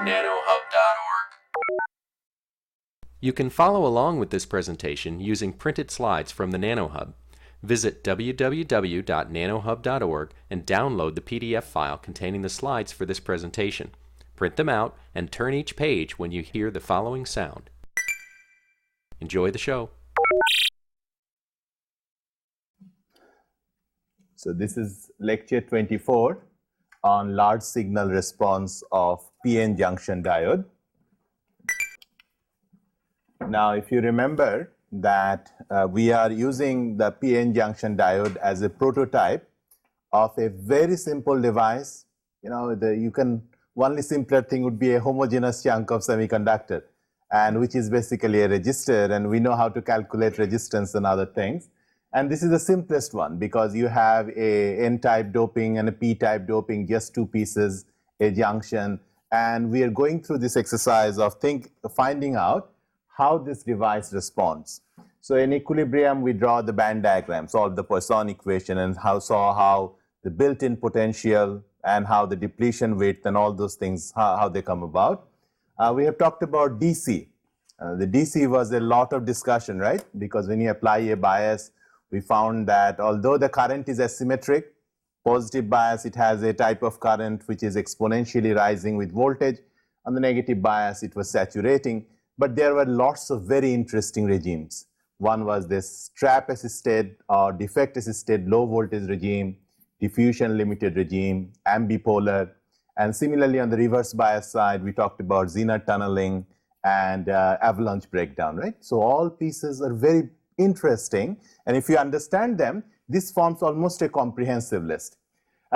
www.nanohub.org. You can follow along with this presentation using printed slides from the NanoHub. Visit www.nanohub.org and download the PDF file containing the slides for this presentation. Print them out and turn each page when you hear the following sound. Enjoy the show. So this is lecture 24 on large signal response of PN junction diode. Now, if you remember that we are using the PN junction diode as a prototype of a very simple device. You know, only simpler thing would be a homogeneous chunk of semiconductor, and which is basically a resistor, and we know how to calculate resistance and other things. And this is the simplest one because you have a N-type doping and a P-type doping, just two pieces, a junction, and we are going through this exercise of finding out how this device responds. So in equilibrium, we draw the band diagram, solve the Poisson equation, and saw how the built-in potential and how the depletion width and all those things, how they come about. We have talked about DC. The DC was a lot of discussion, right? Because when you apply a bias, we found that although the current is asymmetric, positive bias, it has a type of current which is exponentially rising with voltage. On the negative bias, it was saturating. But there were lots of very interesting regimes. One was this trap-assisted or defect-assisted low voltage regime, diffusion-limited regime, ambipolar. And similarly, on the reverse bias side, we talked about Zener tunneling and avalanche breakdown, right? So all pieces are very interesting, and if you understand them, this forms almost a comprehensive list.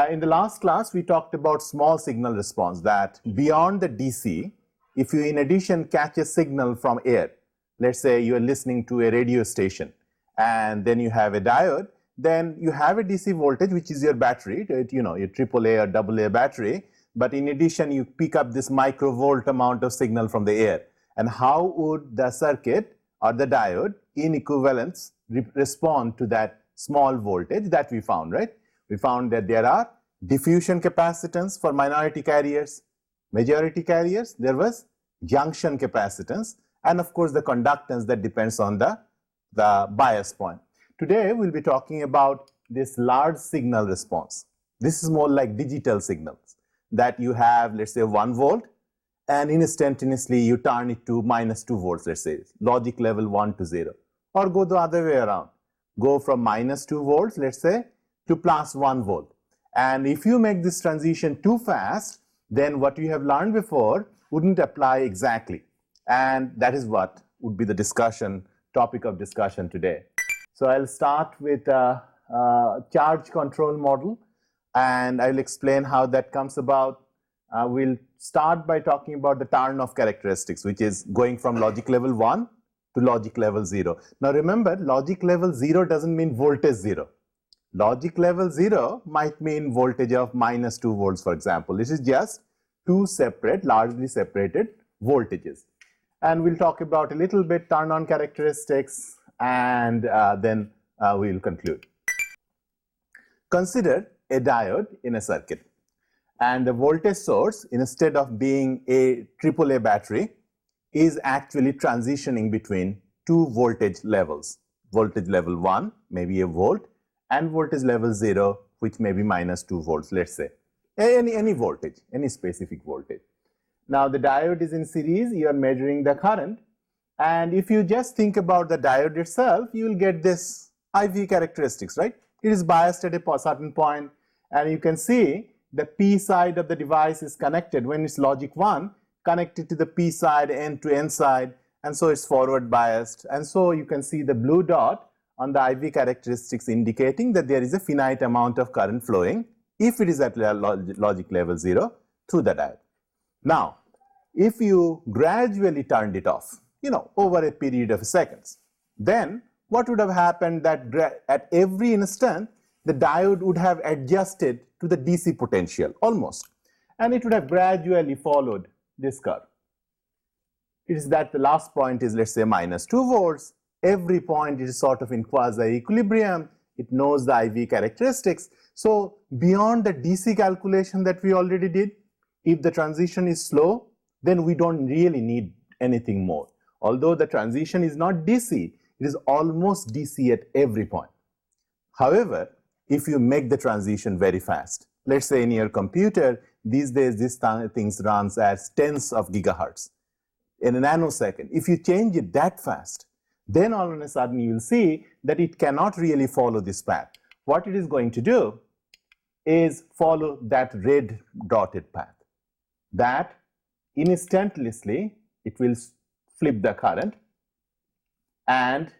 In the last class, we talked about small signal response, that beyond the DC, if you in addition catch a signal from air, let's say you are listening to a radio station, and then you have a diode, then you have a DC voltage, which is your battery, you know, your AAA or AA battery, but in addition, you pick up this microvolt amount of signal from the air. And how would the circuit or the diode in equivalence respond to that small voltage that we found, right? We found that there are diffusion capacitance for minority carriers, majority carriers, there was junction capacitance, and of course the conductance that depends on the bias point. Today we'll be talking about this large signal response. This is more like digital signals that you have, let's say 1 volt, and instantaneously you turn it to -2 volts, let's say, logic level 1 to 0. Or go the other way around. Go from -2 volts, let's say, to +1 volt. And if you make this transition too fast, then what you have learned before wouldn't apply exactly. And that is what would be the topic of discussion today. So I'll start with a charge control model, and I'll explain how that comes about. We'll start by talking about the turn-off characteristics, which is going from logic level 1 to logic level 0. Now remember, logic level 0 doesn't mean voltage 0. Logic level 0 might mean voltage of -2 volts, for example. This is just two separate, largely separated voltages. And we'll talk about a little bit turn-on characteristics, and then we'll conclude. Consider a diode in a circuit. And the voltage source, instead of being a AAA battery, is actually transitioning between two voltage levels. Voltage level 1, maybe a volt, and voltage level 0, which may be -2 volts, let's say. Any voltage, any specific voltage. Now the diode is in series, you are measuring the current, and if you just think about the diode itself, you will get this IV characteristics, right? It is biased at a certain point, and you can see the P side of the device is connected when it's logic 1, connected to the P side, N to N side, and so it's forward biased. And so you can see the blue dot on the IV characteristics indicating that there is a finite amount of current flowing if it is at logic level 0 through the diode. Now, if you gradually turned it off, you know, over a period of seconds, then what would have happened that at every instant, the diode would have adjusted to the DC potential almost, and it would have gradually followed this curve. It is that the last point is, let's say, -2 volts. Every point is sort of in quasi-equilibrium. It knows the IV characteristics. So beyond the DC calculation that we already did, if the transition is slow, then we don't really need anything more. Although the transition is not DC, it is almost DC at every point. However, if you make the transition very fast, let's say in your computer, these days this thing runs at tens of gigahertz in a nanosecond. If you change it that fast, then all of a sudden you will see that it cannot really follow this path. What it is going to do is follow that red dotted path. That instantaneously it will flip the current, and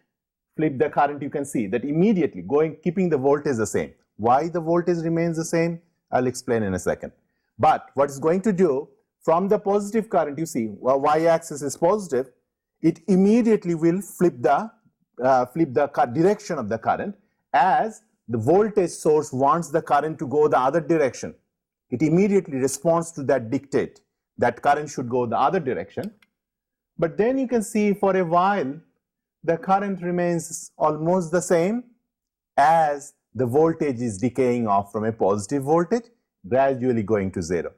flip the current, you can see that immediately keeping the voltage the same. Why the voltage remains the same, I'll explain in a second. But what it's going to do, from the positive current, you see y-axis is positive, it immediately will flip the direction of the current. As the voltage source wants the current to go the other direction, it immediately responds to that dictate that current should go the other direction. But then you can see for a while the current remains almost the same as the voltage is decaying off from a positive voltage, gradually going to zero.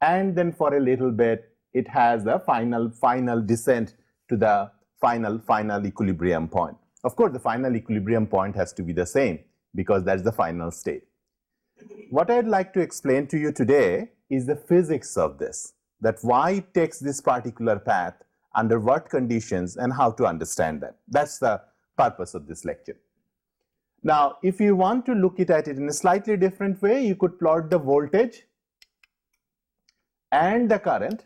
And then for a little bit, it has the final descent to the final equilibrium point. Of course, the final equilibrium point has to be the same because that's the final state. What I'd like to explain to you today is the physics of this, that why it takes this particular path, under what conditions, and how to understand that. That's the purpose of this lecture. Now, if you want to look at it in a slightly different way, you could plot the voltage and the current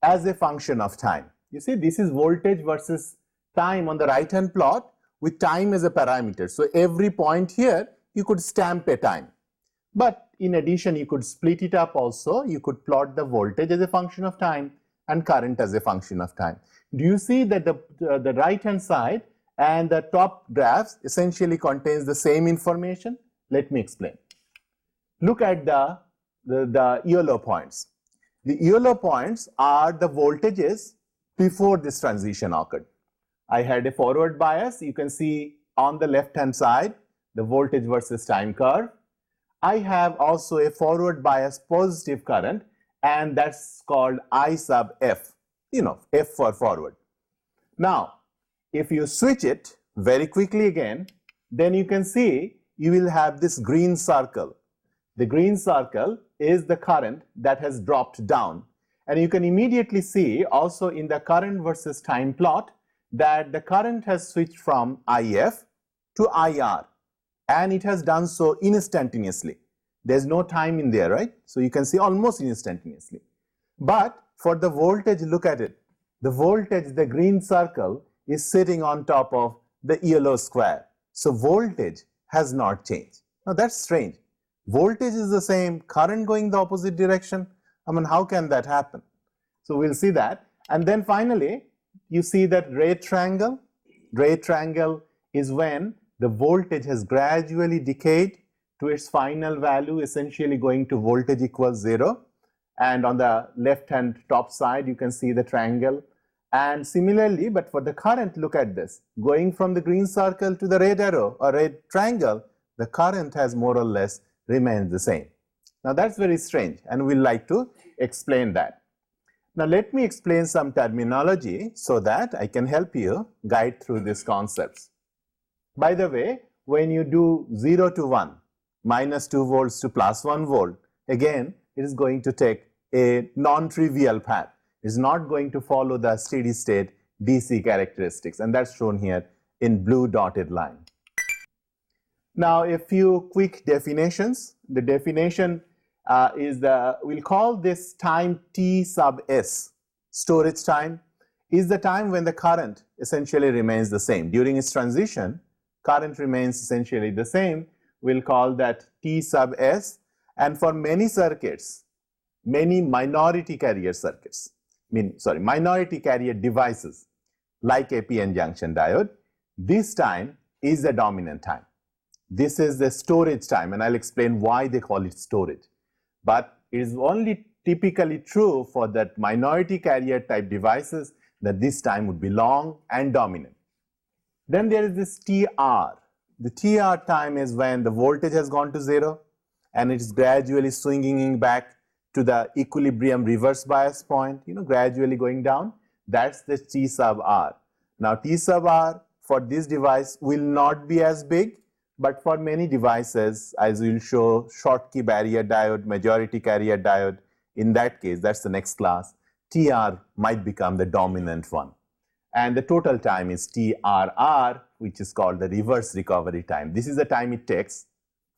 as a function of time. You see, this is voltage versus time on the right hand plot with time as a parameter. So every point here you could stamp a time. But in addition, you could split it up also. You could plot the voltage as a function of time and current as a function of time. Do you see that the right hand side and the top graphs essentially contains the same information? Let me explain. Look at the yellow points. The yellow points are the voltages before this transition occurred. I had a forward bias. You can see on the left hand side the voltage versus time curve. I have also a forward bias positive current, and that's called I sub f, f for forward. Now, if you switch it very quickly again, then you can see you will have this green circle. The green circle is the current that has dropped down. And you can immediately see also in the current versus time plot that the current has switched from IF to IR, and it has done so instantaneously. There's no time in there, right? So you can see almost instantaneously. But for the voltage, look at it. The voltage, the green circle, is sitting on top of the yellow square. So voltage has not changed. Now that's strange. Voltage is the same, current going the opposite direction. I mean, how can that happen? So we'll see that. And then finally, you see that red triangle. Red triangle is when the voltage has gradually decayed to its final value, essentially going to voltage equals 0. And on the left hand top side, you can see the triangle. And similarly, but for the current, look at this. Going from the green circle to the red arrow or red triangle, the current has more or less remained the same. Now that's very strange, and we'd like to explain that. Now let me explain some terminology so that I can help you guide through these concepts. By the way, when you do 0 to 1, minus 2 volts to plus 1 volt, again, it is going to take a non-trivial path. It is not going to follow the steady state DC characteristics, and that's shown here in blue dotted line. Now, a few quick definitions. The definition we'll call this time T sub S, storage time, is the time when the current essentially remains the same. During its transition, current remains essentially the same. We'll call that T sub S. And for many circuits, many minority carrier circuits, minority carrier devices like a PN junction diode, this time is the dominant time. This is the storage time, and I'll explain why they call it storage. But it is only typically true for that minority carrier type devices that this time would be long and dominant. Then there is this TR. The TR time is when the voltage has gone to 0 and it is gradually swinging back to the equilibrium reverse bias point, gradually going down. That's the T sub R. Now, T sub R for this device will not be as big, but for many devices, as we'll show, Schottky barrier diode, majority carrier diode, in that case, that's the next class, TR might become the dominant one. And the total time is TRR, which is called the reverse recovery time. This is the time it takes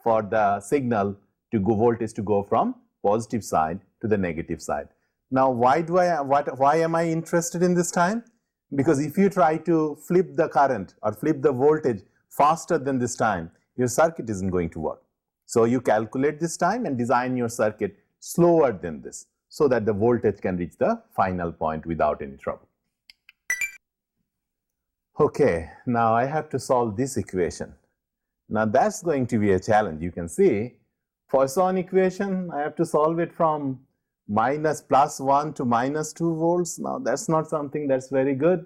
for the signal to go, voltage to go from positive side to the negative side. Now, why am I interested in this time? Because if you try to flip the current or flip the voltage faster than this time, your circuit isn't going to work. So you calculate this time and design your circuit slower than this so that the voltage can reach the final point without any trouble. Okay, now I have to solve this equation. Now that's going to be a challenge. You can see Poisson equation, I have to solve it from +1 to -2 volts. Now that's not something that's very good.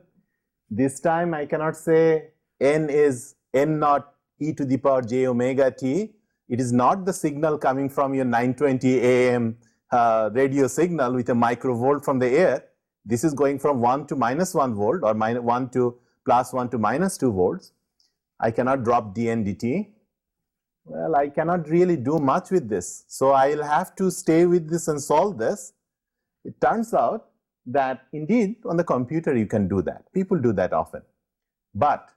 This time I cannot say n is n naught e to the power j omega t. It is not the signal coming from your 920 AM radio signal with a microvolt from the air. This is going from 1 to -1 volt or +1 to -2 volts. I cannot drop dn dt. Well, I cannot really do much with this. So I'll have to stay with this and solve this. It turns out that indeed on the computer you can do that. People do that often. But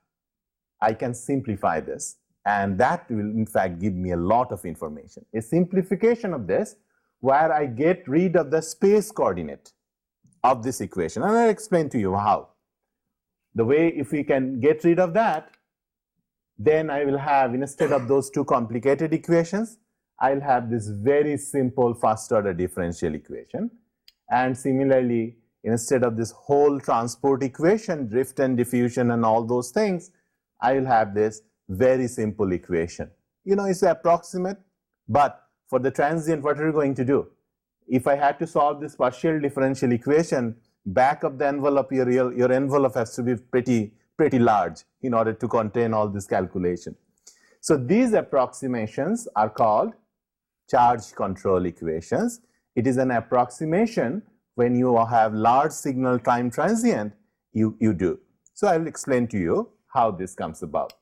I can simplify this, and that will in fact give me a lot of information. A simplification of this where I get rid of the space coordinate of this equation. And I'll explain to you how. The way, if we can get rid of that, then I will have, instead of those two complicated equations, I'll have this very simple first order differential equation. And similarly, instead of this whole transport equation, drift and diffusion and all those things, I will have this very simple equation. It's approximate, but for the transient, what are you going to do? If I had to solve this partial differential equation, back of the envelope, your envelope has to be pretty large in order to contain all this calculation. So these approximations are called charge control equations. It is an approximation when you have large signal time transient, you do. So I will explain to you how this comes about.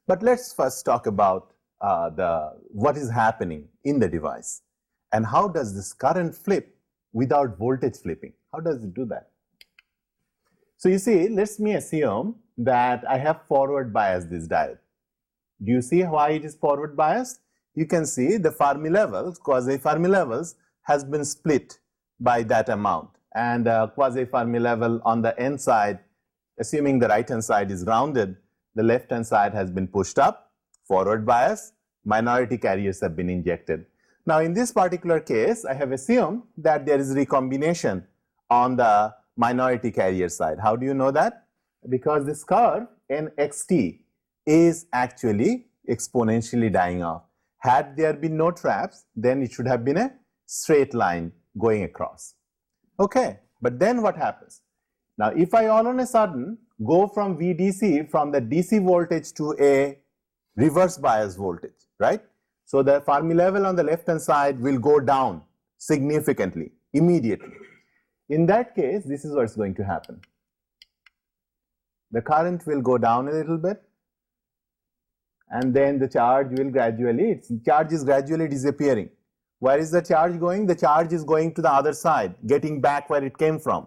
But let's first talk about what is happening in the device and how does this current flip without voltage flipping. How does it do that? So you see, let me assume that I have forward bias this diode. Do you see why it is forward biased? You can see the Fermi levels, quasi-Fermi levels, has been split by that amount. And quasi-Fermi level on the n side, assuming the right hand side is grounded, the left hand side has been pushed up, forward bias, minority carriers have been injected. Now in this particular case, I have assumed that there is recombination on the minority carrier side. How do you know that? Because this curve nxt is actually exponentially dying off. Had there been no traps, then it should have been a straight line going across. Okay, but then what happens? Now if I all on a sudden go from VDC, from the DC voltage to a reverse bias voltage, right? So the Fermi level on the left hand side will go down significantly, immediately. In that case, this is what's going to happen. The current will go down a little bit, and then the charge will gradually, charge is gradually disappearing. Where is the charge going? The charge is going to the other side, getting back where it came from.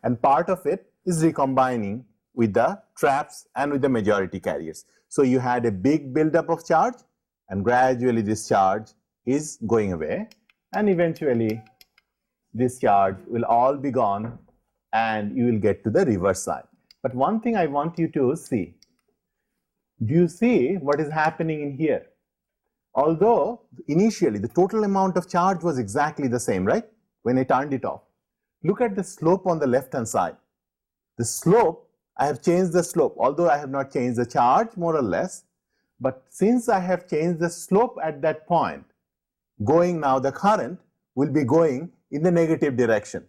And part of it is recombining with the traps and with the majority carriers. So you had a big buildup of charge, and gradually this charge is going away, and eventually this charge will all be gone and you will get to the reverse side. But one thing I want you to see, do you see what is happening in here? Although initially the total amount of charge was exactly the same, right? When I turned it off. Look at the slope on the left hand side. The slope, I have changed the slope, although I have not changed the charge more or less. But since I have changed the slope at that point, going now the current will be going in the negative direction.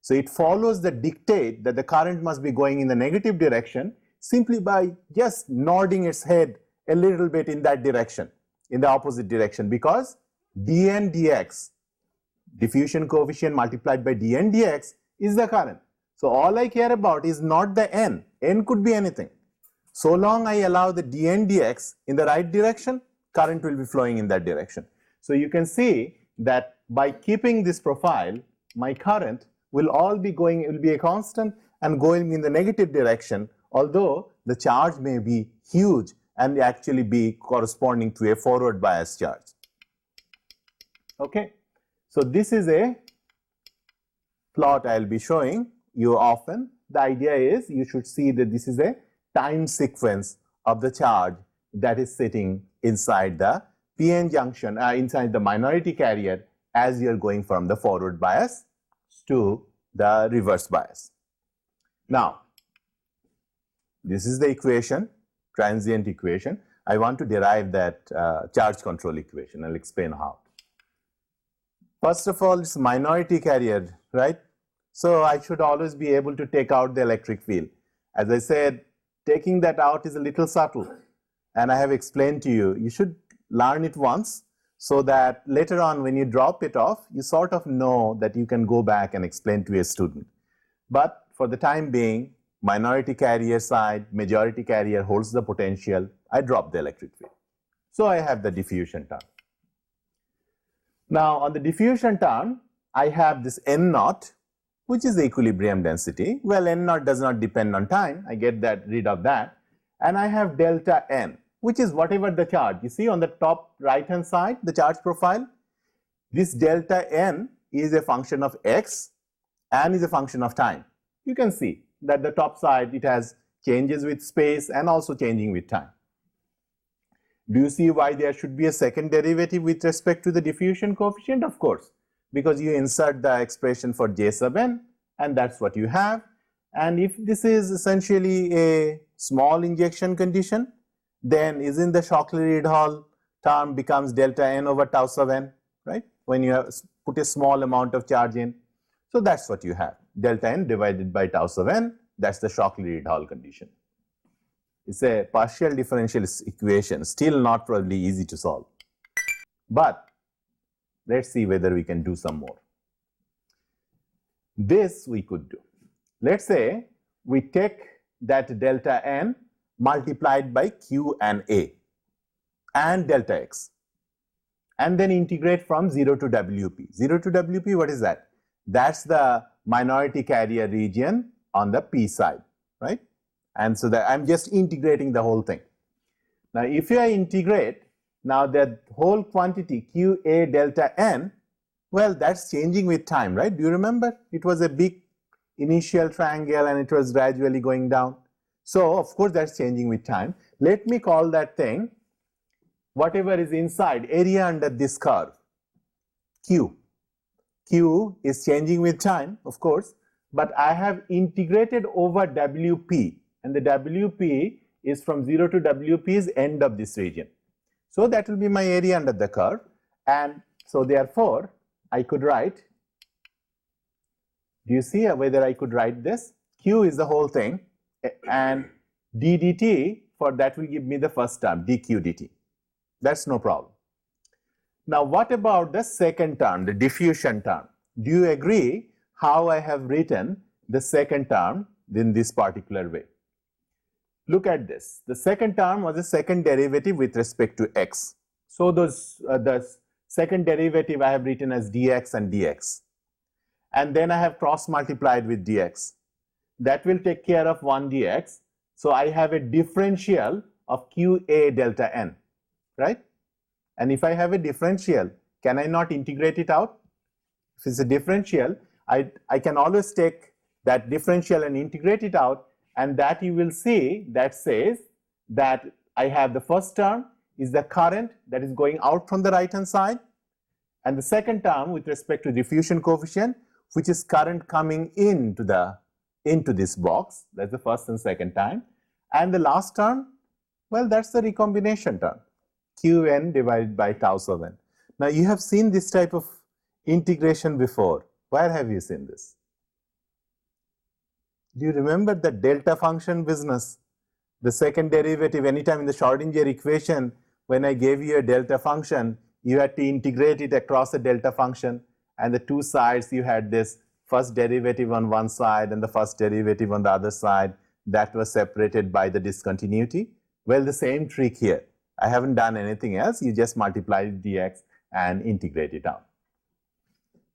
So it follows the dictate that the current must be going in the negative direction simply by just nodding its head a little bit in that direction, in the opposite direction, because dn dx diffusion coefficient multiplied by dn dx is the current. So all I care about is not the n. N could be anything. So long I allow the dn dx in the right direction, current will be flowing in that direction. So you can see that by keeping this profile, my current will be a constant and going in the negative direction, although the charge may be huge and actually be corresponding to a forward bias charge. Okay, so this is a plot I'll be showing you often. The idea is you should see that this is a time sequence of the charge that is sitting inside the PN junction, inside the minority carrier as you're going from the forward bias to the reverse bias. Now, this is the equation, transient equation. I want to derive that charge control equation. I'll explain how. First of all, it's minority carrier, right? So I should always be able to take out the electric field. As I said, taking that out is a little subtle. And I have explained to you, you should learn it once so that later on when you drop it off, you sort of know that you can go back and explain to a student. But for the time being, minority carrier side, majority carrier holds the potential. I drop the electric field. So I have the diffusion term. Now on the diffusion term, I have this N naught, which is the equilibrium density. Well, N naught does not depend on time. I get rid of that. And I have delta N, which is whatever the charge. You see on the top right hand side, the charge profile, this delta N is a function of X and is a function of time. You can see that the top side, it has changes with space and also changing with time. Do you see why there should be a second derivative with respect to the diffusion coefficient? Of course, because you insert the expression for J sub n and that's what you have. And if this is essentially a small injection condition, then isn't the Shockley-Ridgeway term becomes delta n over tau sub n, right? When you have put a small amount of charge in. So that's what you have. Delta n divided by tau sub n, that's the Shockley-Ridgeway condition. It's a partial differential equation, still not probably easy to solve. But let's see whether we can do some more. This we could do. Let's say we take that delta n multiplied by q and a and delta x and then integrate from 0 to WP. 0 to WP, what is that? That's the minority carrier region on the P side, right? And so that I'm just integrating the whole thing. Now, if I integrate, now that whole quantity QA delta n, well, that's changing with time, right? Do you remember? It was a big initial triangle and it was gradually going down. So, of course, that's changing with time. Let me call that thing, whatever is inside, area under this curve, Q. Q is changing with time, of course, but I have integrated over WP. And the WP is from 0 to WP is end of this region. So that will be my area under the curve. And so therefore, I could write, do you see whether I could write this? Q is the whole thing and d dt, for that will give me the first term, dq dt. That's no problem. Now what about the second term, the diffusion term? Do you agree how I have written the second term in this particular way? Look at this. The second term was a second derivative with respect to x. So the second derivative I have written as dx and dx. And then I have cross multiplied with dx. That will take care of 1 dx. So I have a differential of qa delta n, right? And if I have a differential, can I not integrate it out? If it's a differential, I can always take that differential and integrate it out. And that you will see that says that I have the first term is the current that is going out from the right hand side, and the second term with respect to diffusion coefficient, which is current coming into this box. That's the first and second time. And the last term, well, that's the recombination term, Qn divided by tau sub n. Now you have seen this type of integration before. Where have you seen this? Do you remember the delta function business? The second derivative, anytime in the Schrodinger equation, when I gave you a delta function, you had to integrate it across a delta function. and the two sides you had this first derivative on one side and the first derivative on the other side that was separated by the discontinuity. Well, the same trick here. I haven't done anything else. You just multiply dx and integrate it out.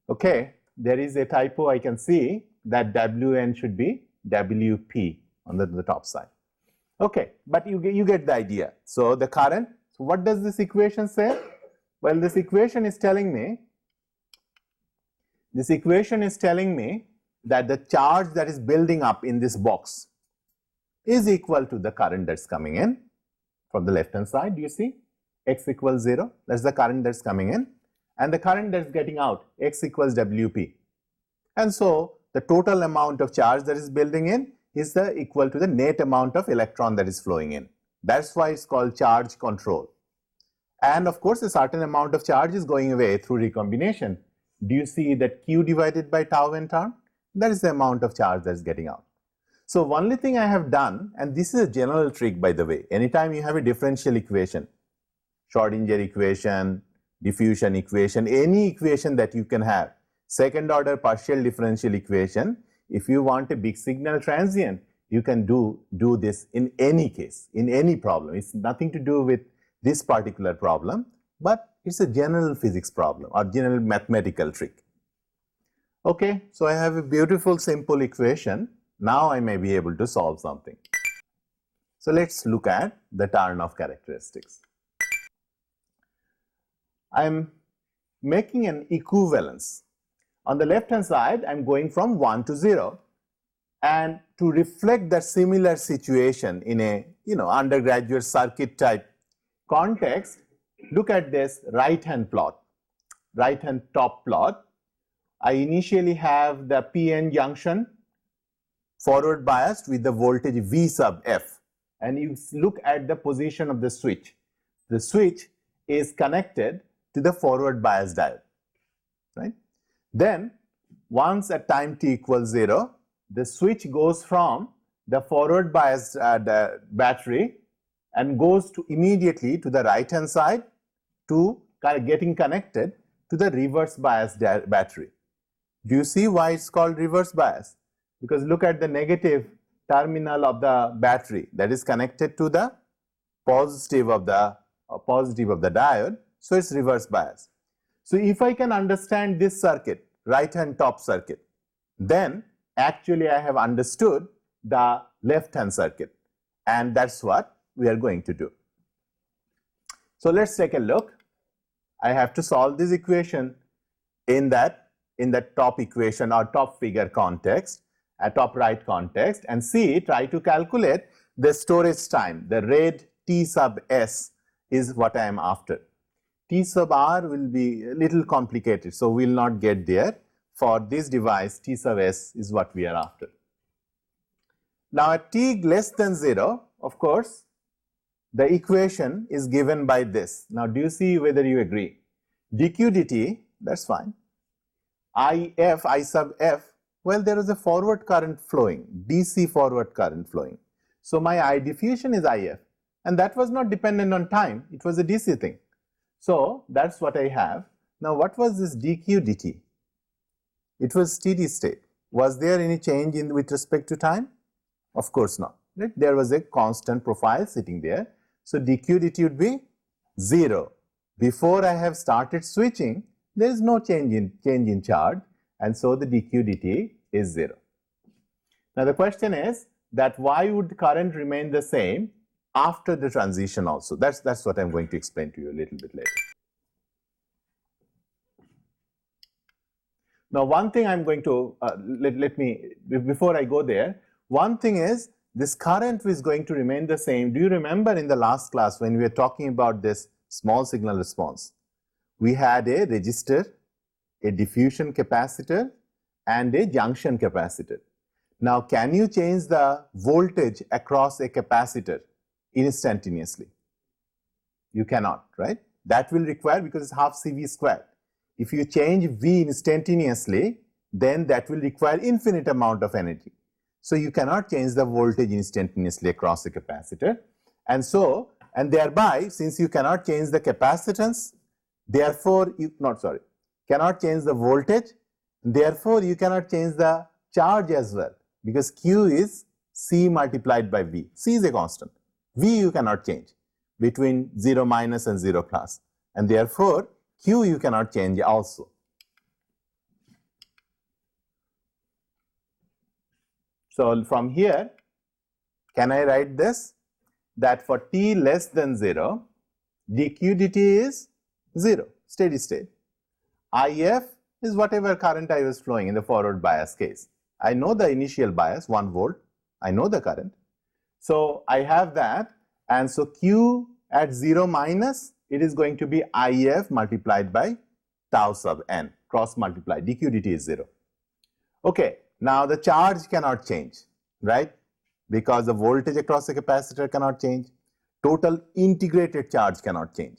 Okay, there is a typo I can see that Wn should be Wp on the top side. Okay, but you get the idea. So the current, so what does this equation say? Well, this equation is telling me that the charge that is building up in this box is equal to the current that's coming in from the left hand side. Do you see? X equals 0, that's the current that's coming in, and the current that's getting out, X equals Wp. And so the total amount of charge that is building in is equal to the net amount of electron that is flowing in. That's why it's called charge control. And of course, a certain amount of charge is going away through recombination. Do you see that Q divided by tau n term? That is the amount of charge that is getting out. So only thing I have done, and this is a general trick by the way, anytime you have a differential equation, Schrodinger equation, diffusion equation, any equation that you can have, second order partial differential equation, if you want a big signal transient, you can do this in any case, in any problem. It's nothing to do with this particular problem, but it's a general physics problem or general mathematical trick. Okay, so I have a beautiful simple equation. Now I may be able to solve something. So let's look at the turn-off characteristics. I'm making an equivalence. On the left hand side, I'm going from 1 to 0, and to reflect that similar situation in a undergraduate circuit type context, look at this right hand plot, right hand top plot. I initially have the PN junction forward biased with the voltage V sub F, and you look at the position of the switch. The switch is connected to the forward bias diode, right? Then once at time t equals 0, the switch goes from the forward bias battery and goes immediately to the right hand side to getting connected to the reverse bias battery. Do you see why it's called reverse bias? Because look at the negative terminal of the battery that is connected to the positive of the diode, so it's reverse bias. So if I can understand this circuit, right hand top circuit, then actually I have understood the left hand circuit, and that's what we are going to do. So let's take a look. I have to solve this equation in the top equation or top figure context, a top right context, and try to calculate the storage time. The red T sub S is what I am after. T sub R will be a little complicated, so we will not get there. For this device, T sub S is what we are after. Now at t less than 0, of course, the equation is given by this. Now do you see whether you agree? dq dt, that's fine. I sub f, well, there is a forward current flowing, DC forward current flowing. So my I diffusion is IF, and that was not dependent on time, it was a DC thing. So that's what I have. Now what was this dq dt? It was steady state. Was there any change with respect to time? Of course not. Right? There was a constant profile sitting there. So dq dt would be 0. Before I have started switching, there is no change in charge, and so the dq dt is 0. Now the question is that why would current remain the same after the transition also? That's what I'm going to explain to you a little bit later. Now one thing I'm going to, before I go there, one thing is this current is going to remain the same. Do you remember in the last class when we were talking about this small signal response? We had a resistor, a diffusion capacitor, and a junction capacitor. Now can you change the voltage across a capacitor instantaneously? You cannot, right? That will require, because it's half CV squared. If you change V instantaneously, then that will require infinite amount of energy. So you cannot change the voltage instantaneously across a capacitor. And thereby, since you cannot change the capacitance, therefore, cannot change the voltage, therefore you cannot change the charge as well, because Q is C multiplied by V. C is a constant. V you cannot change between 0 minus and 0 plus, and therefore Q you cannot change also. So from here, can I write this? That for t less than 0, dq dt is 0, steady state. IF is whatever current I was flowing in the forward bias case. I know the initial bias, 1 volt. I know the current. So I have that, and so Q at 0 minus, it is going to be IF multiplied by tau sub n, cross multiply, dq dt is 0. Okay, now the charge cannot change, right? Because the voltage across the capacitor cannot change. Total integrated charge cannot change.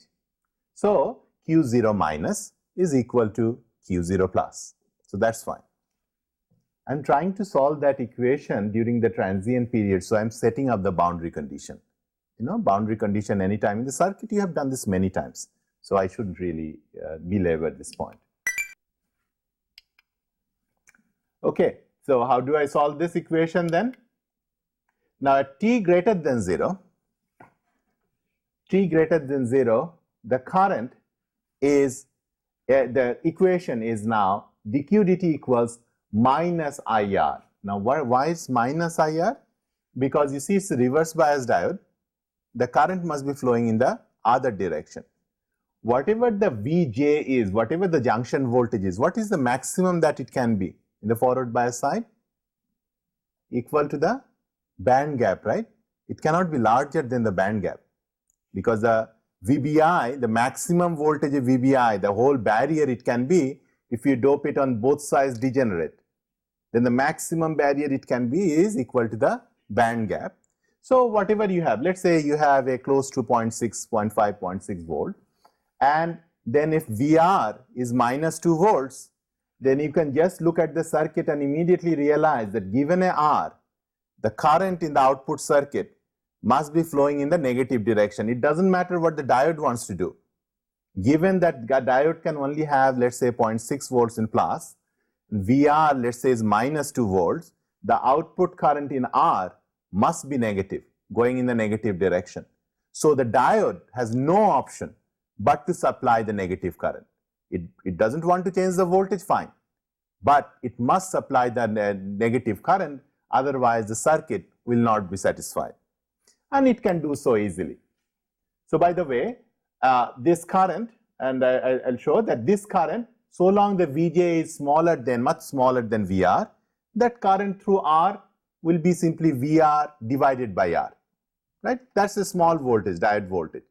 So Q0 minus is equal to Q0 plus. So that's fine. I'm trying to solve that equation during the transient period, so I'm setting up the boundary condition. You know, boundary condition anytime in the circuit, you have done this many times. So I shouldn't really belabor this point. Okay, so how do I solve this equation then? Now at t greater than 0, the current is, the equation is now dq dt equals minus IR. Now why is minus IR? Because you see it's a reverse bias diode. The current must be flowing in the other direction. Whatever the Vj is, whatever the junction voltage is, what is the maximum that it can be in the forward bias side? Equal to the band gap, right? It cannot be larger than the band gap, because the VBI, the maximum voltage of VBI, the whole barrier it can be, if you dope it on both sides degenerate, then the maximum barrier it can be is equal to the band gap. So whatever you have, let's say you have a close to 0.6, 0.5, 0.6 volt, and then if VR is minus 2 volts, then you can just look at the circuit and immediately realize that given a R, the current in the output circuit must be flowing in the negative direction. It doesn't matter what the diode wants to do. Given that diode can only have, let's say, 0.6 volts in plus, VR, let's say, is minus 2 volts, the output current in R must be negative, going in the negative direction. So the diode has no option but to supply the negative current. It doesn't want to change the voltage, fine, but it must supply the negative current, otherwise the circuit will not be satisfied. And it can do so easily. So by the way, this current, and I'll show that this current, so long the Vj is smaller than, much smaller than VR, that current through R will be simply VR divided by R, right? That's a small voltage, diode voltage.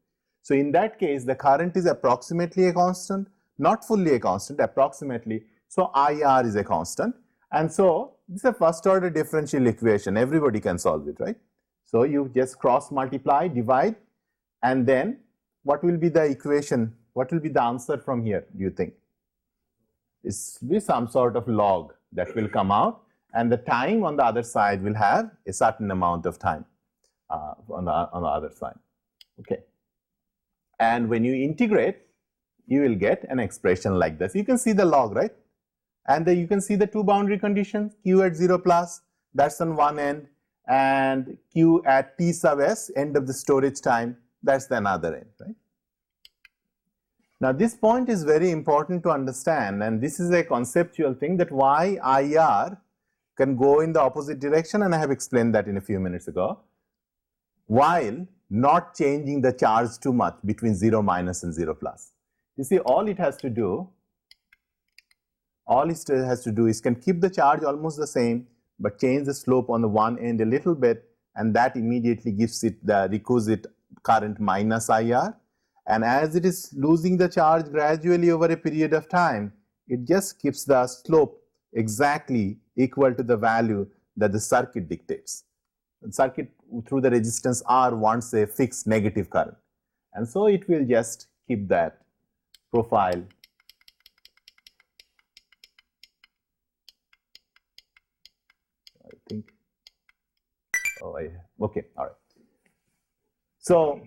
So in that case, the current is approximately a constant, not fully a constant, approximately. So IR is a constant. And so this is a first order differential equation. Everybody can solve it, right? So you just cross multiply, divide, and then what will be the equation? What will be the answer from here, do you think? It will be some sort of log that will come out, and the time on the other side will have a certain amount of time on the other side. Okay. And when you integrate, you will get an expression like this. You can see the log, right? And you can see the two boundary conditions, Q at 0 plus, that's on one end, and Q at T sub S, end of the storage time, that's the another end, right? Now this point is very important to understand, and this is a conceptual thing, that why IR can go in the opposite direction, and I have explained that in a few minutes ago, while not changing the charge too much between 0 minus and 0 plus. You see, all it has to do is can keep the charge almost the same, but change the slope on the one end a little bit, and that immediately gives it the requisite current minus IR. And as it is losing the charge gradually over a period of time, it just keeps the slope exactly equal to the value that the circuit dictates. The circuit through the resistance R wants a fixed negative current, and so it will just keep that profile. I think, okay, all right. So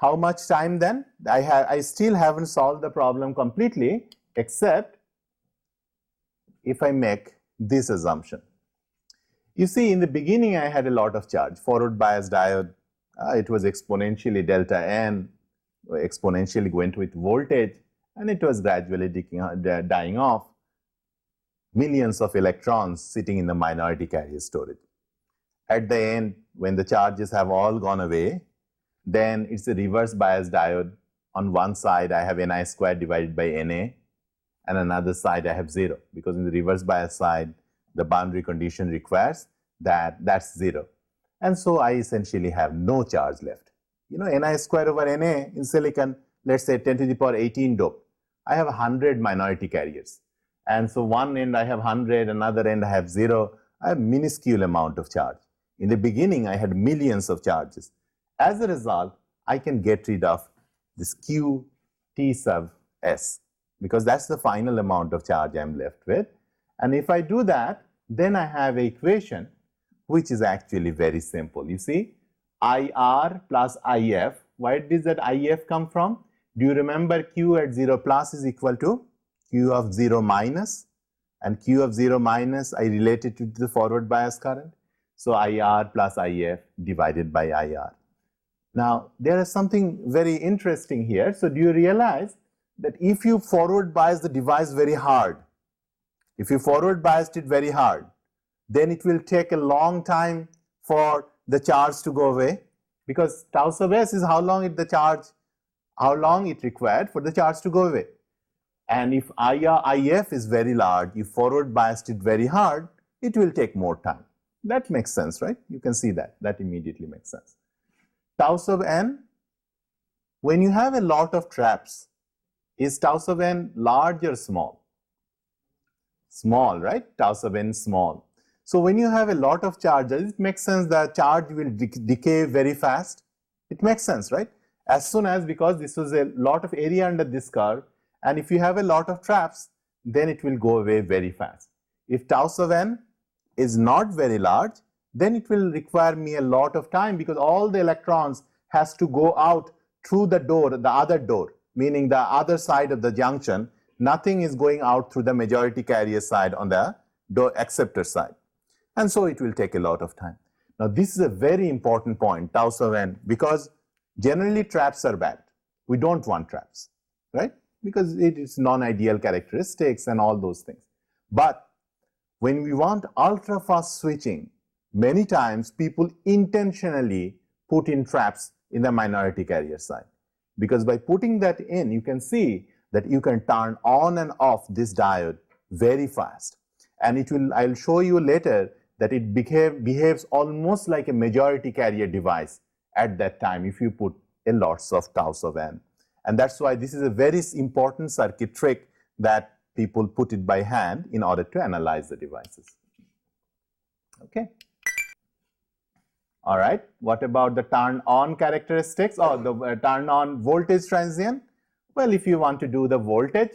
how much time then? I still haven't solved the problem completely, except if I make this assumption. You see, in the beginning, I had a lot of charge. Forward bias diode, it was exponentially delta n, exponentially went with voltage, and it was gradually dying off. Millions of electrons sitting in the minority carrier storage. At the end, when the charges have all gone away, then it's a reverse bias diode. On one side, I have Ni squared divided by Na, and another side I have 0, because in the reverse bias side, the boundary condition requires that that's 0. And so I essentially have no charge left. You know, Ni squared over Na in silicon, let's say 10 to the power 18 dope. I have 100 minority carriers. And so one end I have 100, another end I have 0. I have minuscule amount of charge. In the beginning, I had millions of charges. As a result, I can get rid of this Q T sub S, because that's the final amount of charge I'm left with. And if I do that, then I have an equation which is actually very simple. You see, IR plus IF. Where does that IF come from? Do you remember Q at 0 plus is equal to Q of 0 minus, and Q of 0 minus I related to the forward bias current. So IR plus IF divided by IR. Now, there is something very interesting here. So do you realize that if you forward bias the device very hard, if you forward biased it very hard, then it will take a long time for the charge to go away, because tau sub S is how long it required for the charge to go away. And if IF is very large, you forward biased it very hard, it will take more time. That makes sense, right? You can see that. That immediately makes sense. Tau sub n, when you have a lot of traps, is tau sub n large or small? Small, right? Tau sub n small. So when you have a lot of charges, it makes sense that charge will decay very fast. It makes sense, right? As soon as, because this was a lot of area under this curve, and if you have a lot of traps, then it will go away very fast. If tau sub n is not very large, then it will require me a lot of time, because all the electrons has to go out through the door, the other door, meaning the other side of the junction. Nothing is going out through the majority carrier side on the door acceptor side. And so it will take a lot of time. Now this is a very important point, tau sub n, because generally traps are bad. We don't want traps, right? Because it is non-ideal characteristics and all those things. But when we want ultra-fast switching, many times people intentionally put in traps in the minority carrier side. Because by putting that in, you can see that you can turn on and off this diode very fast. And it will, I'll show you later that it behaves almost like a majority carrier device at that time if you put a lots of tau sub n. And that's why this is a very important circuit trick that people put it by hand in order to analyze the devices. Okay. All right. What about the turn on characteristics or the turn on voltage transient? Well, if you want to do the voltage,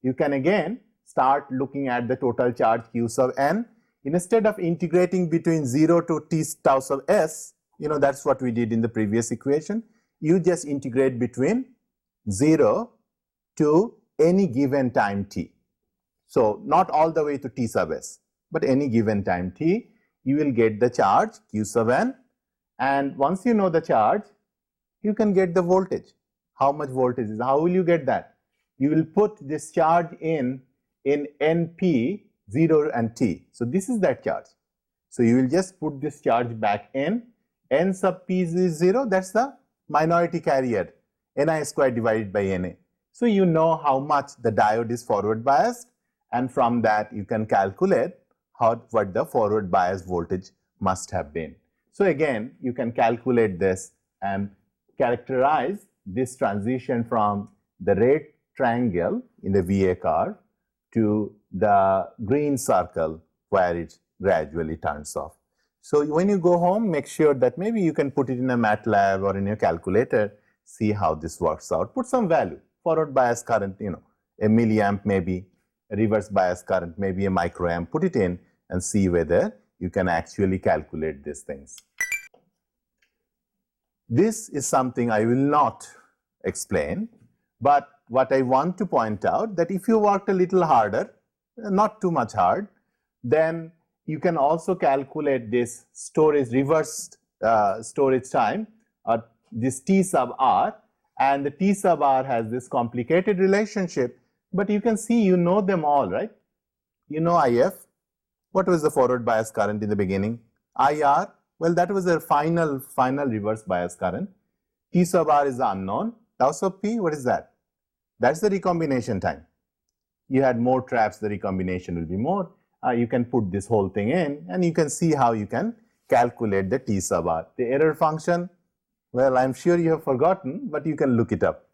you can again start looking at the total charge Q sub n. Instead of integrating between 0 to T tau sub S, you know, that's what we did in the previous equation. You just integrate between 0 to any given time t. So not all the way to T sub S, but any given time t, you will get the charge Q sub n. And once you know the charge, you can get the voltage. How much voltage is? How will you get that? You will put this charge in NP, 0 and T. So this is that charge. So you will just put this charge back in. N sub P is 0, that's the minority carrier, Ni squared divided by Na. So you know how much the diode is forward biased, and from that you can calculate what the forward bias voltage must have been. So again, you can calculate this and characterize this transition from the red triangle in the VA curve to the green circle where it gradually turns off. So when you go home, make sure that maybe you can put it in a MATLAB or in your calculator, see how this works out. Put some value, forward bias current, you know, a milliamp maybe, a reverse bias current, maybe a microamp, put it in and see whether you can actually calculate these things. This is something I will not explain, but what I want to point out that if you worked a little harder, not too much hard. Then you can also calculate this storage reversed storage time, this T sub r, and the T sub r has this complicated relationship, but you can see you know them all, right? You know IF. What was the forward bias current in the beginning? IR, well, that was the final reverse bias current. T sub r is the unknown. Tau sub p, what is that? That's the recombination time. You had more traps, the recombination will be more. You can put this whole thing in, and you can see how you can calculate the T sub r. The error function, well, I'm sure you have forgotten, but you can look it up.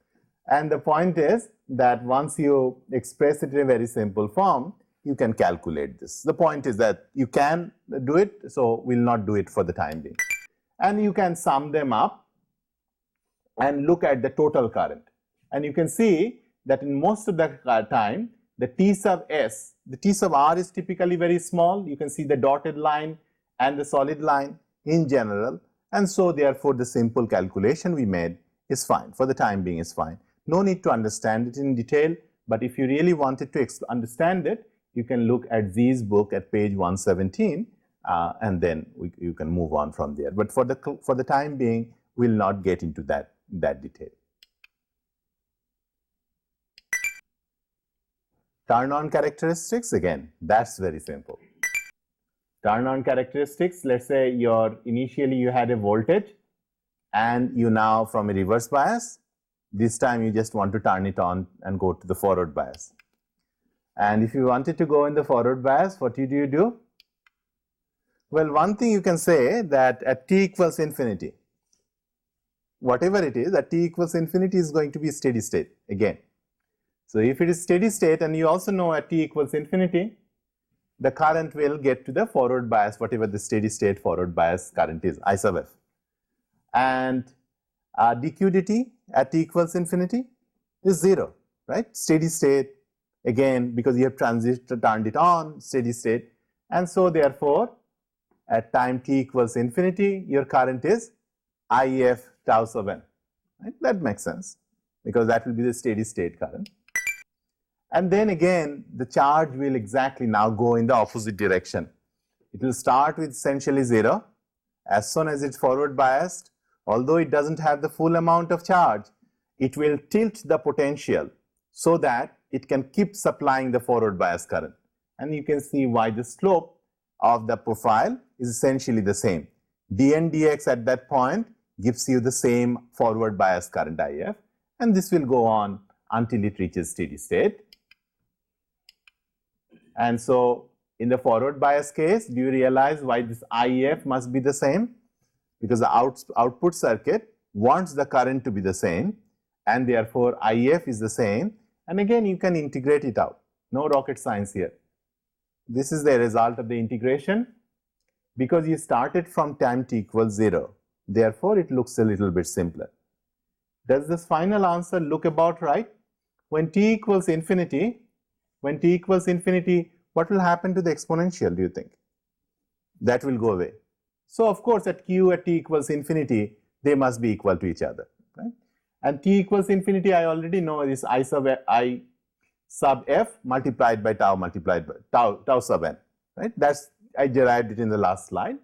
And the point is that once you express it in a very simple form, you can calculate this. The point is that you can do it, so we'll not do it for the time being. And you can sum them up and look at the total current. And you can see that in most of the time, the T sub S, the T sub R is typically very small. You can see the dotted line and the solid line in general. And so therefore, the simple calculation we made is fine. For the time being is fine. No need to understand it in detail, but if you really wanted to understand it, you can look at Z's book at page 117, and then you can move on from there. But for the time being, we'll not get into that detail. Turn-on characteristics, again, that's very simple. Turn-on characteristics, let's say initially you had a voltage, and you now from a reverse bias, this time you just want to turn it on and go to the forward bias. And if you wanted to go in the forward bias, what do you do? Well, one thing you can say that at t equals infinity, whatever it is, at t equals infinity is going to be steady state again. So if it is steady state, and you also know at t equals infinity, the current will get to the forward bias, whatever the steady state forward bias current is, I sub f. And dq dt at t equals infinity is 0, right? Steady state, again, because you have turned it on, steady state. And so therefore, at time t equals infinity, your current is IF tau sub n. Right? That makes sense, because that will be the steady state current. And then again, the charge will exactly now go in the opposite direction. It will start with essentially 0. As soon as it's forward biased, although it doesn't have the full amount of charge, it will tilt the potential so that it can keep supplying the forward bias current. And you can see why the slope of the profile is essentially the same. dn dx at that point gives you the same forward bias current IF, and this will go on until it reaches steady state. And so in the forward bias case, do you realize why this IF must be the same? Because the output circuit wants the current to be the same, and therefore IF is the same. And again, you can integrate it out. No rocket science here. This is the result of the integration, because you started from time t equals 0. Therefore, it looks a little bit simpler. Does this final answer look about right? When t equals infinity, what will happen to the exponential, do you think? That will go away. So of course, at q at t equals infinity, they must be equal to each other, right? And t equals infinity, I already know is I sub f multiplied by tau sub n, right? That's, I derived it in the last slide.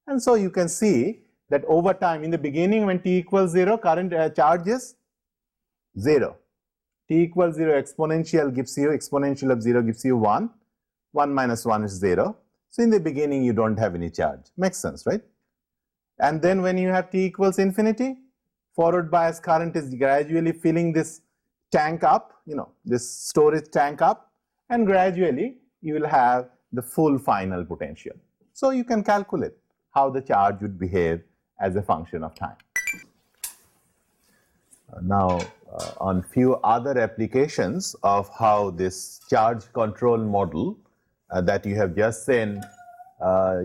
And so you can see that over time, in the beginning when t equals 0, current charge is 0. T equals 0, exponential of 0 gives you 1. 1 minus 1 is 0. So in the beginning, you don't have any charge. Makes sense, right? And then when you have t equals infinity, forward bias current is gradually filling this tank up, this storage tank up, and gradually you will have the full final potential. So you can calculate how the charge would behave as a function of time. Now, on few other applications of how this charge control model that you have just seen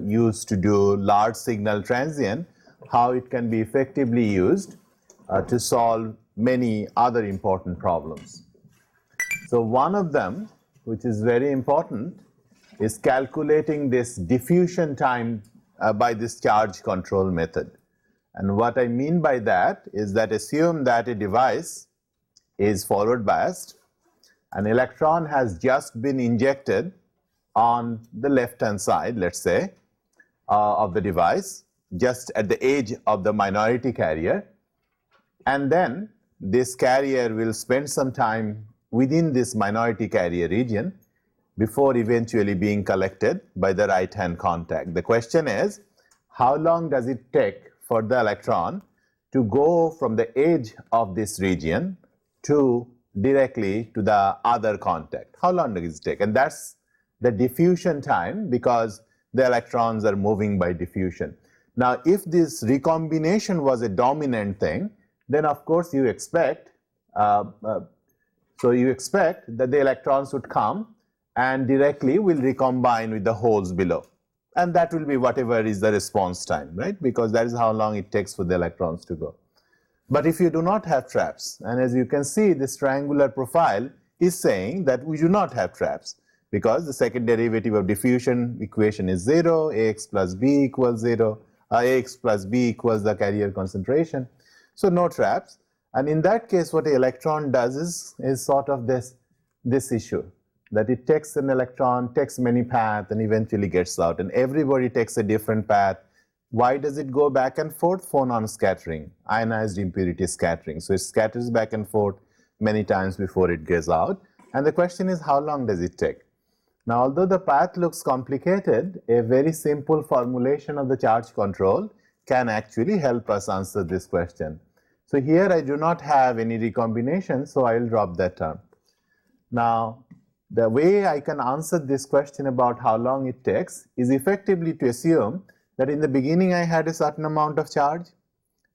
used to do large signal transient, how it can be effectively used to solve many other important problems. So one of them, which is very important, is calculating this diffusion time by this charge control method. And what I mean by that is that assume that a device is forward biased, an electron has just been injected on the left hand side, let's say, of the device, just at the edge of the minority carrier, and then this carrier will spend some time within this minority carrier region before eventually being collected by the right hand contact. The question is, how long does it take for the electron to go from the edge of this region to directly to the other contact? How long does it take? And that's the diffusion time, because the electrons are moving by diffusion. Now, if this recombination was a dominant thing, then of course you expect, that the electrons would come and directly will recombine with the holes below. And that will be whatever is the response time, right? Because that is how long it takes for the electrons to go. But if you do not have traps, and as you can see, this triangular profile is saying that we do not have traps, because the second derivative of diffusion equation is 0, Ax plus B equals 0, Ax plus B equals the carrier concentration. So no traps. And in that case, what an electron does is sort of this issue, that it takes an electron, takes many paths, and eventually gets out. And everybody takes a different path. Why does it go back and forth? Phonon scattering, ionized impurity scattering. So it scatters back and forth many times before it gets out. And the question is, how long does it take? Now, although the path looks complicated, a very simple formulation of the charge control can actually help us answer this question. So here I do not have any recombination, so I will drop that term. Now, the way I can answer this question about how long it takes is effectively to assume that in the beginning I had a certain amount of charge,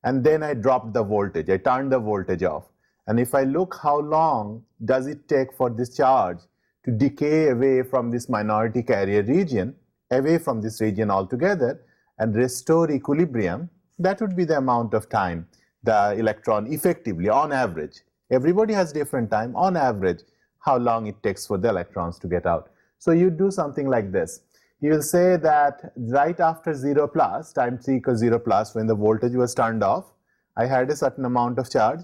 and then I dropped the voltage, I turned the voltage off. And if I look how long does it take for this charge to decay away from this minority carrier region, away from this region altogether, and restore equilibrium, that would be the amount of time the electron effectively, on average, everybody has different time, on average, how long it takes for the electrons to get out. So you do something like this. You will say that right after 0 plus, time t equals 0 plus, when the voltage was turned off, I had a certain amount of charge.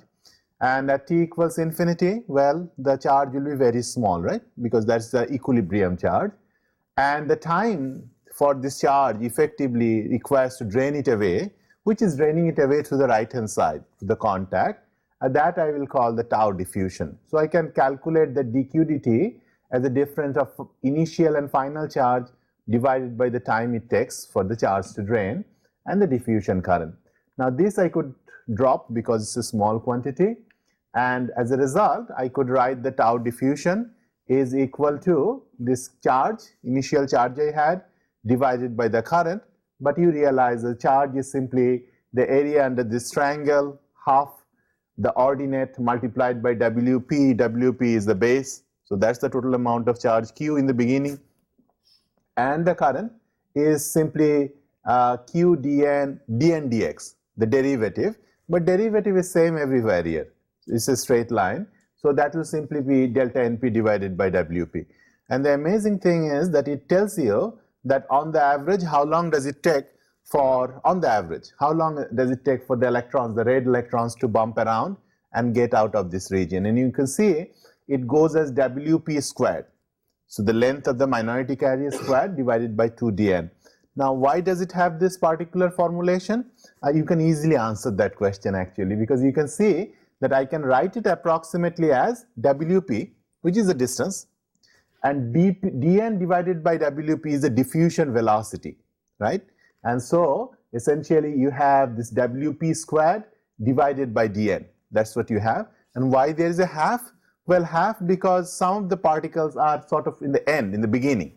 And at t equals infinity, well, the charge will be very small, right? Because that's the equilibrium charge. And the time for this charge effectively requires to drain it away, which is draining it away to the right hand side, to the contact. That I will call the tau diffusion. So I can calculate the dq/dt as the difference of initial and final charge divided by the time it takes for the charge to drain, and the diffusion current. Now this I could drop because it's a small quantity, and as a result I could write the tau diffusion is equal to this charge, initial charge I had, divided by the current. But you realize the charge is simply the area under this triangle, half the ordinate multiplied by Wp. Wp is the base, so that's the total amount of charge Q in the beginning. And the current is simply Q dn dx, the derivative, but derivative is same everywhere here. It's a straight line, so that will simply be delta Np divided by Wp. And the amazing thing is that it tells you that on the average, how long does it take for, on the average, how long does it take for the electrons, the red electrons, to bump around and get out of this region. And you can see it goes as Wp squared. So the length of the minority carrier squared divided by 2dn. Now why does it have this particular formulation? You can easily answer that question actually, because you can see that I can write it approximately as Wp, which is the distance, and dn divided by Wp is the diffusion velocity, right? And so essentially you have this Wp squared divided by dn. That's what you have. And why there is a half? Well, half because some of the particles are sort of in the end, in the beginning,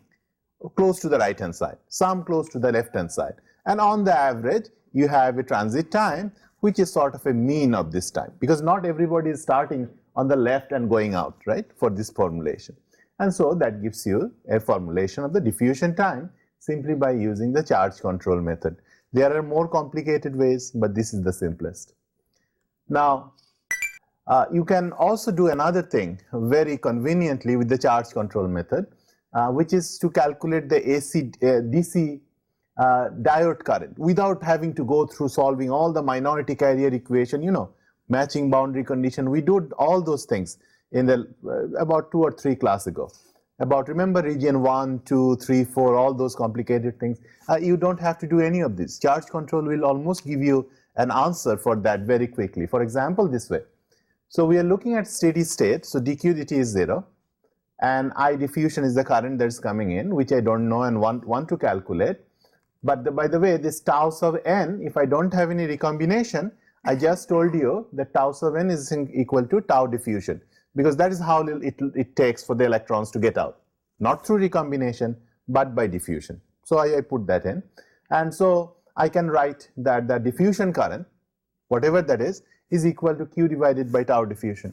close to the right hand side, some close to the left hand side. And on the average, you have a transit time, which is sort of a mean of this time, because not everybody is starting on the left and going out, right, for this formulation. And so that gives you a formulation of the diffusion time simply by using the charge control method. There are more complicated ways, but this is the simplest. Now, you can also do another thing very conveniently with the charge control method, which is to calculate the DC diode current without having to go through solving all the minority carrier equation, you know, matching boundary condition. We did all those things in the about 2 or 3 classes ago. about, remember region 1, 2, 3, 4, all those complicated things. You don't have to do any of this. Charge control will almost give you an answer for that very quickly. For example, this way. So we are looking at steady state. So dq dt is 0. And I diffusion is the current that's coming in, which I don't know and want to calculate. But by the way, this tau sub n, if I don't have any recombination, I just told you that tau sub n is equal to tau diffusion, because that is how it takes for the electrons to get out. Not through recombination, but by diffusion. So I put that in. And so I can write that the diffusion current, whatever that is equal to Q divided by tau diffusion.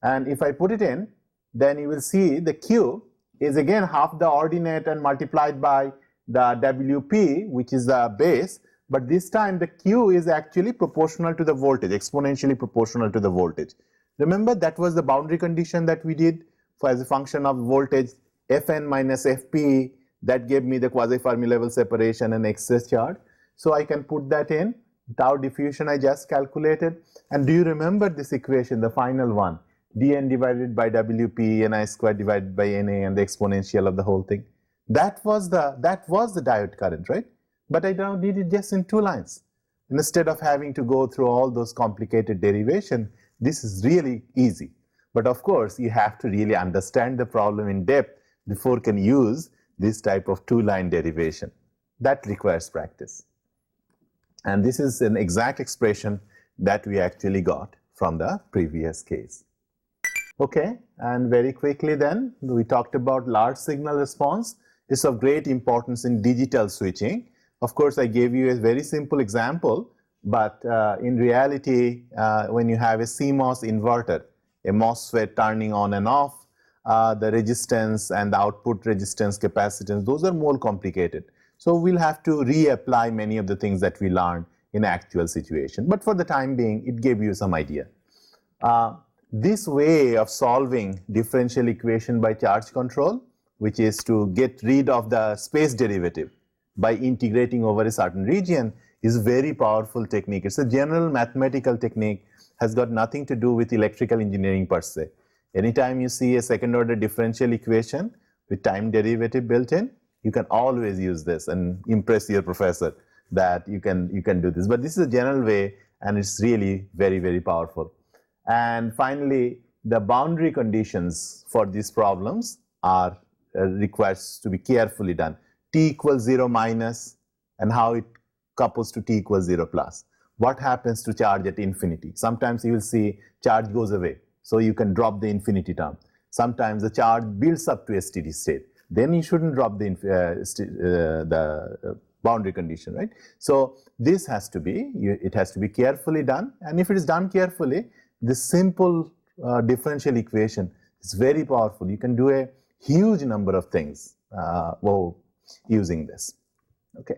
And if I put it in, then you will see the Q is again half the ordinate and multiplied by the WP, which is the base, but this time the Q is actually proportional to the voltage, exponentially proportional to the voltage. Remember, that was the boundary condition that we did for as a function of voltage Fn minus Fp, that gave me the quasi-Fermi level separation and excess charge. So I can put that in, tau diffusion I just calculated. And do you remember this equation, the final one? dN divided by Wp, Ni squared divided by Na, and the exponential of the whole thing. That was the diode current, right? But I now did it just in 2 lines. Instead of having to go through all those complicated derivation, this is really easy. But of course, you have to really understand the problem in depth before you can use this type of 2-line derivation. That requires practice. And this is an exact expression that we actually got from the previous case. Okay, and very quickly then, we talked about large signal response. It's of great importance in digital switching. Of course, I gave you a very simple example, but in reality, when you have a CMOS inverter, a MOSFET turning on and off, the resistance and the output resistance capacitance, those are more complicated. So we'll have to reapply many of the things that we learned in actual situation. But for the time being, it gave you some idea. This way of solving differential equation by charge control, which is to get rid of the space derivative by integrating over a certain region, is very powerful technique. It's a general mathematical technique, has got nothing to do with electrical engineering per se. Anytime you see a second order differential equation with time derivative built in, you can always use this and impress your professor that you can do this. But this is a general way, and it's really very, very powerful. And finally, the boundary conditions for these problems are requires to be carefully done. T equals 0 minus, and how it couples to T equals 0 plus. What happens to charge at infinity? Sometimes you will see charge goes away, so you can drop the infinity term. Sometimes the charge builds up to a steady state. Then you shouldn't drop the boundary condition, right? So this has to be, it has to be carefully done. And if it is done carefully, this simple differential equation is very powerful. You can do a huge number of things using this. Okay.